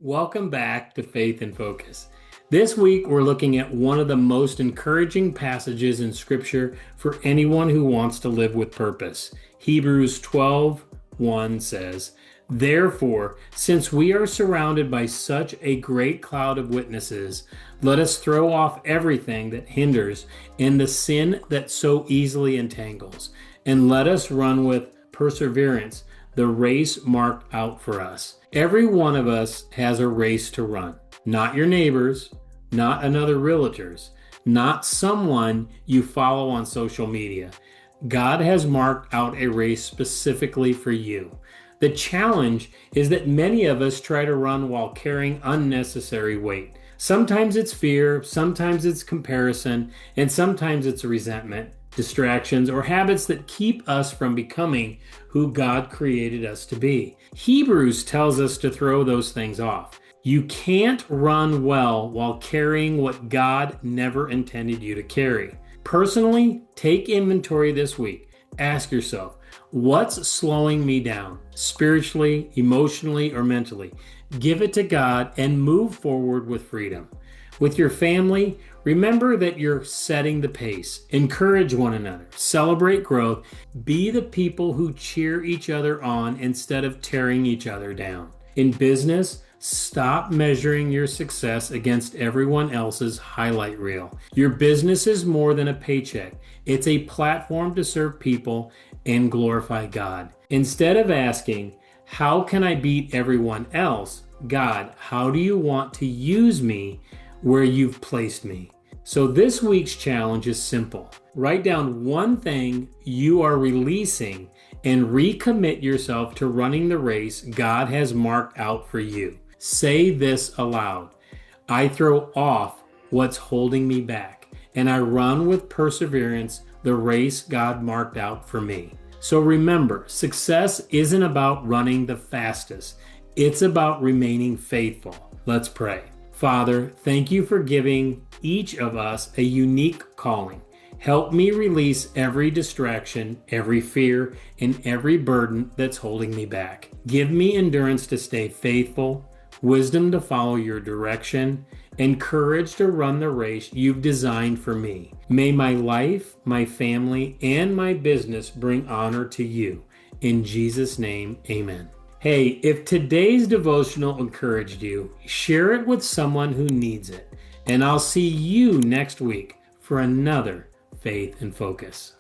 Welcome back to Faith in Focus. This week, we're looking at one of the most encouraging passages in Scripture for anyone who wants to live with purpose. Hebrews 12:1 says, "Therefore, since we are surrounded by such a great cloud of witnesses, let us throw off everything that hinders and the sin that so easily entangles, and let us run with perseverance the race marked out for us." Every one of us has a race to run. Not your neighbors, not another realtors, not someone you follow on social media. God has marked out a race specifically for you. The challenge is that many of us try to run while carrying unnecessary weight. Sometimes it's fear, sometimes it's comparison, and sometimes it's resentment, distractions, or habits that keep us from becoming who God created us to be. Hebrews tells us to throw those things off. You can't run well while carrying what God never intended you to carry. Personally, take inventory this week. Ask yourself, what's slowing me down, spiritually, emotionally, or mentally? Give it to God and move forward with freedom. With your family, remember that you're setting the pace. Encourage one another. Celebrate growth. Be the people who cheer each other on instead of tearing each other down. In business, stop measuring your success against everyone else's highlight reel. Your business is more than a paycheck. It's a platform to serve people and glorify God. Instead of asking, "How can I beat everyone else?" God, how do you want to use me where you've placed me? So this week's challenge is simple. Write down one thing you are releasing and recommit yourself to running the race God has marked out for you. Say this aloud: I throw off what's holding me back, and I run with perseverance the race God marked out for me. So remember, success isn't about running the fastest. It's about remaining faithful. Let's pray. Father, thank you for giving each of us a unique calling. Help me release every distraction, every fear, and every burden that's holding me back. Give me endurance to stay faithful, wisdom to follow your direction, and courage to run the race you've designed for me. May my life, my family, and my business bring honor to you. In Jesus' name, amen. Hey, if today's devotional encouraged you, share it with someone who needs it. And I'll see you next week for another Faith in Focus.